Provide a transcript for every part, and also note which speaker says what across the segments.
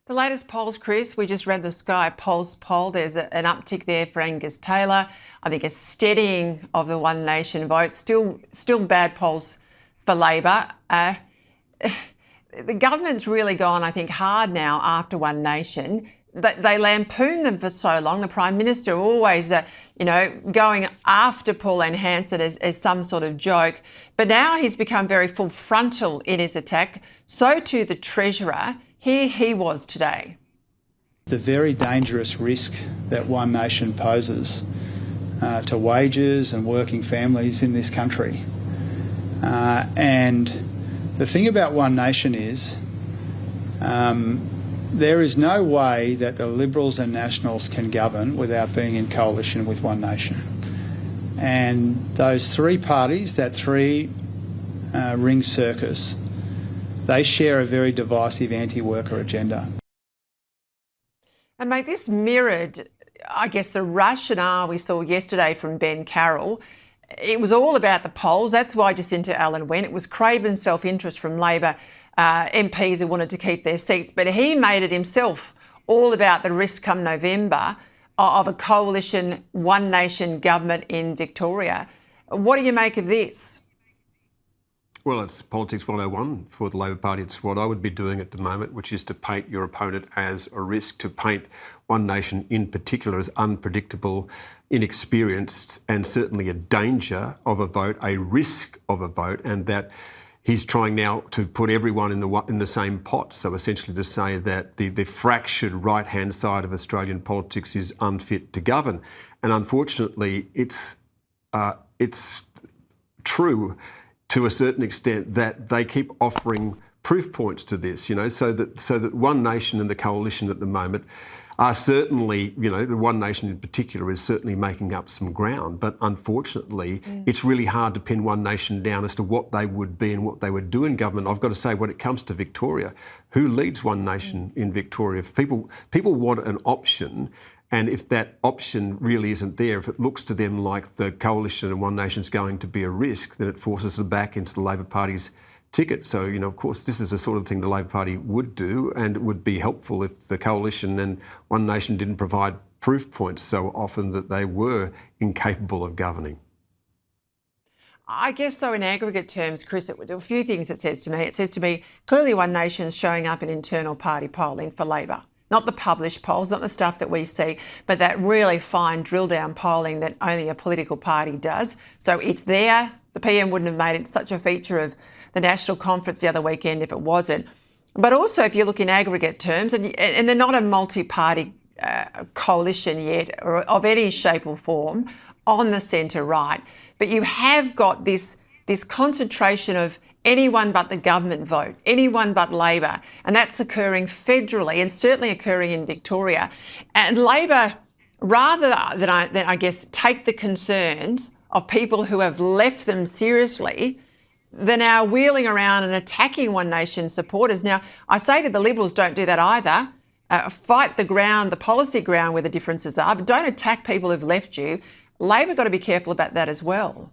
Speaker 1: The latest polls, Chris, we just read the Sky Pulse poll. There's an uptick there for Angus Taylor. I think a steadying of the One Nation vote. Still bad polls for Labor. The government's really gone, I think, hard now after One Nation. They lampooned them for so long. The Prime Minister always, going after Pauline Hanson as some sort of joke. But now he's become very full-frontal in his attack. So too the Treasurer. Here he was today.
Speaker 2: The very dangerous risk that One Nation poses to wages and working families in this country. And the thing about One Nation is there is no way that the Liberals and Nationals can govern without being in coalition with One Nation. And those three parties, that three-ring circus, they share a very divisive anti-worker agenda.
Speaker 1: And mate, this mirrored, I guess, the rationale we saw yesterday from Ben Carroll. It was all about the polls. That's why Jacinta Allen went. It was craven self-interest from Labor MPs who wanted to keep their seats. But he made it himself all about the risk come November of a coalition One Nation government in Victoria. What do you make of this?
Speaker 3: Well, it's politics 101 for the Labor Party. It's what I would be doing at the moment, which is to paint your opponent as a risk, to paint One Nation in particular as unpredictable, inexperienced, and certainly a danger of a vote, a risk of a vote, and that he's trying now to put everyone in the same pot. So essentially to say that the fractured right-hand side of Australian politics is unfit to govern. And unfortunately, it's true to a certain extent that they keep offering proof points to this, so that One Nation and the coalition at the moment are certainly, the One Nation in particular is certainly making up some ground. But unfortunately, it's really hard to pin One Nation down as to what they would be and what they would do in government. I've got to say, when it comes to Victoria, who leads One Nation in Victoria? If people want an option, and if that option really isn't there, if it looks to them like the coalition and One Nation's going to be a risk, then it forces them back into the Labor Party's ticket. So, of course, this is the sort of thing the Labor Party would do, and it would be helpful if the coalition and One Nation didn't provide proof points so often that they were incapable of governing.
Speaker 1: I guess, though, in aggregate terms, Chris, a few things it says to me. It says to me, clearly One Nation's showing up in internal party polling for Labor. Not the published polls, not the stuff that we see, but that really fine drill-down polling that only a political party does. So it's there. The PM wouldn't have made it such a feature of the National Conference the other weekend if it wasn't. But also, if you look in aggregate terms, and they're not a multi-party coalition yet, or of any shape or form, on the centre-right, but you have got this concentration of anyone but the government vote, anyone but Labor, and that's occurring federally and certainly occurring in Victoria. And Labor, rather than I guess take the concerns of people who have left them seriously, they're now wheeling around and attacking One Nation supporters. Now, I say to the Liberals, don't do that either. Fight the ground, the policy ground where the differences are, but don't attack people who've left you. Labor got to be careful about that as well.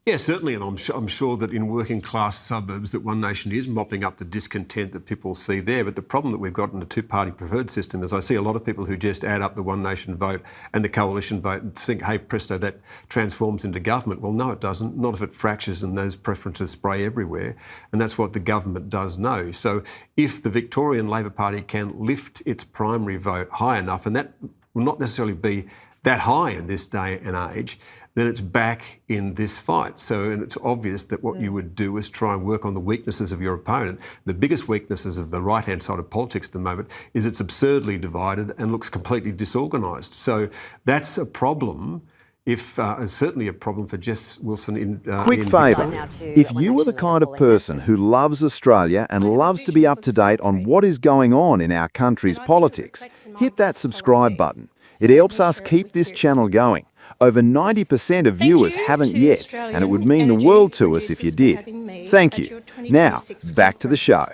Speaker 3: Yeah, certainly, and I'm sure that in working class suburbs that One Nation is mopping up the discontent that people see there. But the problem that we've got in the two-party preferred system is I see a lot of people who just add up the One Nation vote and the coalition vote and think, hey, presto, that transforms into government. Well, no, it doesn't. Not if it fractures and those preferences spray everywhere. And that's what the government does know. So if the Victorian Labor Party can lift its primary vote high enough, and that will not necessarily be that high in this day and age, then it's back in this fight. So, and it's obvious that what you would do is try and work on the weaknesses of your opponent. The biggest weaknesses of the right-hand side of politics at the moment is it's absurdly divided and looks completely disorganised. So that's a problem. Certainly a problem for Jess Wilson in
Speaker 4: Quick favour. If you were the kind of person who loves Australia and loves to be up to date on what is going on in our country's politics, hit that subscribe button. It helps us keep this channel going. Over 90% of viewers haven't yet, and it would mean the world to us if you did. Thank you. Now, back to the show.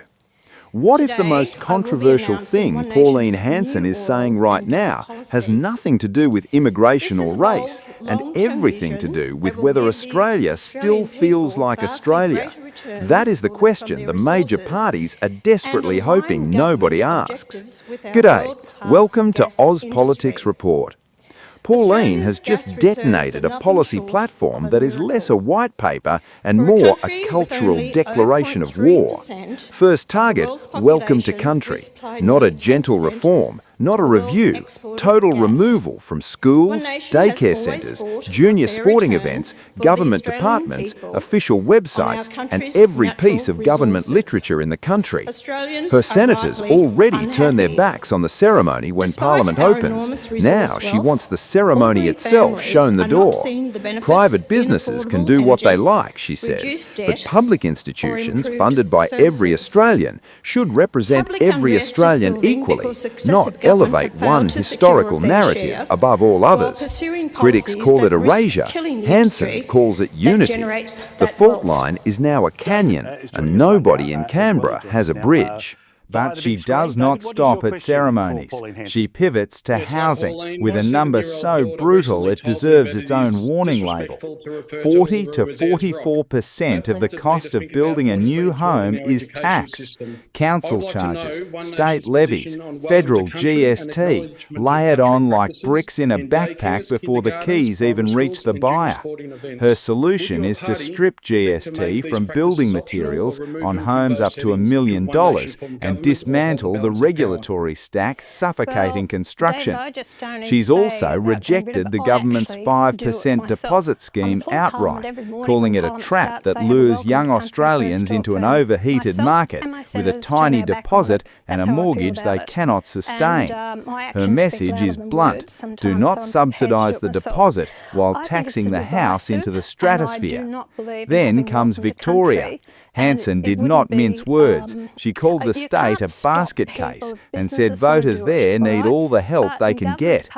Speaker 4: What if the most controversial thing Pauline Hanson is saying right now has nothing to do with immigration or race and everything to do with whether Australia still feels like Australia? That is the question the major parties are desperately hoping nobody asks. G'day, welcome to Aus Politics Report. Pauline has just detonated a policy platform that is less a white paper and more a cultural declaration of war. First target, welcome to country. Not a gentle reform, not a review, total removal from schools, daycare centres, junior sporting events, government departments, official websites and every piece of government literature in the country. Her senators already turn their backs on the ceremony when Parliament opens. Now she wants the ceremony itself shown the door. Private businesses can do what they like, she says, but public institutions funded by every Australian should represent every Australian equally, not elevate one historical narrative above all others. Critics call it erasure. Hanson calls it unity. The fault line is now a canyon, and nobody in Canberra has a bridge.
Speaker 5: But she does not stop at ceremonies. She pivots to housing with a number so brutal it deserves its own warning label. 40 to 44% of the cost of building a new home is tax. Council charges, state levies, federal GST, layered on like bricks in a backpack before the keys even reach the buyer. Her solution is to strip GST from building materials on homes up to $1 million and dismantle the regulatory stack suffocating construction. She's also rejected the government's 5% deposit scheme outright, calling it a trap that lures young Australians into an overheated market with a tiny deposit and a mortgage they cannot sustain. Her message is blunt: do not subsidise the deposit while taxing the house into the stratosphere. Then comes Victoria. Hanson did not mince words. She called the state a basket case and said voters there need all the help they can get.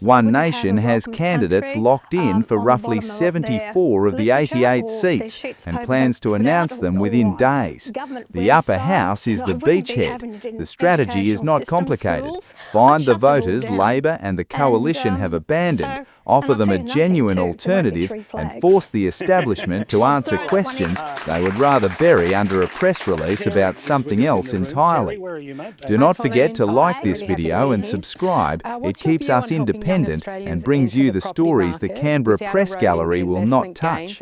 Speaker 5: One Nation has candidates locked in for roughly 74 of the 88 seats and plans to announce them within days. The upper house is the beachhead. The strategy is not complicated. Find the voters Labor and the Coalition have abandoned, offer them a genuine alternative and force the establishment to answer questions they would rather bury under a press release about something else entirely. Do not forget to like this video and subscribe. It keeps us independent and brings you the stories the Canberra Press Gallery will not touch.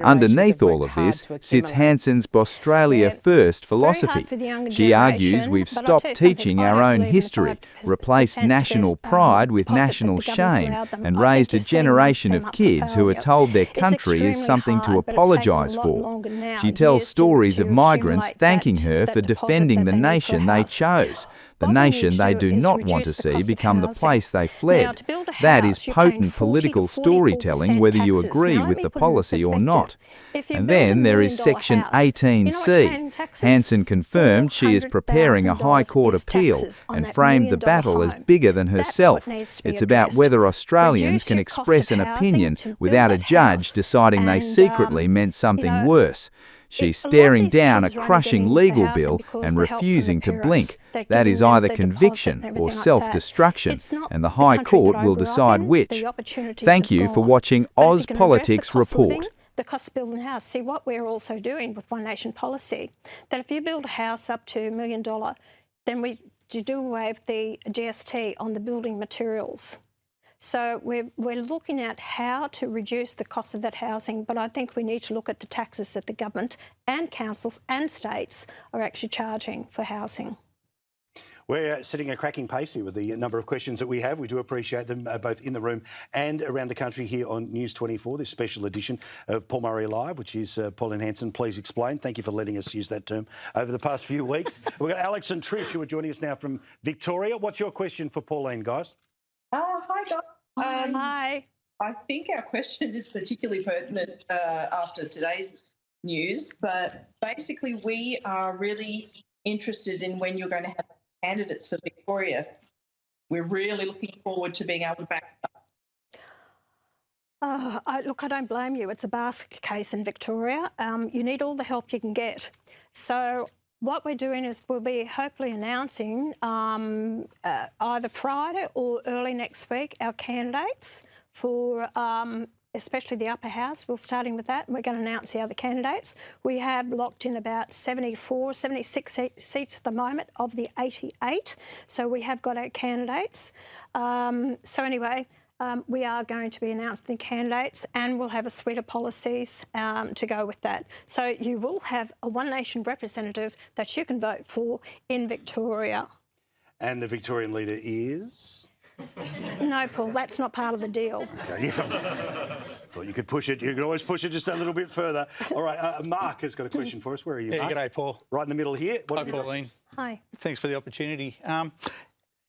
Speaker 5: Underneath all of this sits Hanson's Australia First philosophy. She argues we've stopped teaching our own history, replaced national pride with national shame, and raised a generation of kids who are told their country is something to apologise for. She tells stories of migrants thanking her for defending the nation they chose, the nation they do not want to see become the place they fled. That is potent political storytelling, whether you agree with the policy or not. And then there is Section 18C. Hanson confirmed she is preparing a High Court appeal and framed the battle as bigger than herself. It's about whether Australians can express an opinion without a judge deciding they secretly meant something worse. She's staring down a crushing legal bill and refusing to blink. That is either conviction or self-destruction, and the High Court will decide which. Thank you for watching Aus Politics Report.
Speaker 6: The cost of building a house. See, what we're also doing with One Nation policy, that if you build a house up to $1 million, then we do away with the GST on the building materials. So we're looking at how to reduce the cost of that housing, but I think we need to look at the taxes that the government and councils and states are actually charging for housing.
Speaker 5: We're sitting at a cracking pace here with the number of questions that we have. We do appreciate them both in the room and around the country here on News 24, this special edition of Paul Murray Live, which is Pauline Hanson, Please Explain. Thank you for letting us use that term over the past few weeks. We've got Alex and Trish who are joining us now from Victoria. What's your question for Pauline, guys?
Speaker 7: Hi, guys.
Speaker 6: Hi.
Speaker 7: I think our question is particularly pertinent after today's news, but basically we are really interested in when you're going to have candidates for Victoria. We're really looking forward to being able to back up.
Speaker 6: Look, I don't blame you. It's a basket case in Victoria. You need all the help you can get. So What we're doing is we'll be hopefully announcing either Friday or early next week our candidates for especially the upper house. We're starting with that and we're going to announce the other candidates. We have locked in about 76 seats at the moment of the 88. So we have got our candidates. So anyway, we are going to be announcing the candidates and we'll have a suite of policies to go with that. So you will have a One Nation representative that you can vote for in Victoria.
Speaker 8: And the Victorian leader is?
Speaker 6: No, Paul, that's not part of the deal.
Speaker 8: Okay, thought you could push it. You could always push it just a little bit further. All right, Mark has got a question for us. Where are you, Mark?
Speaker 9: G'day, Paul.
Speaker 8: Right in the middle here.
Speaker 9: Hi, Pauline.
Speaker 6: Hi.
Speaker 9: Thanks for the opportunity.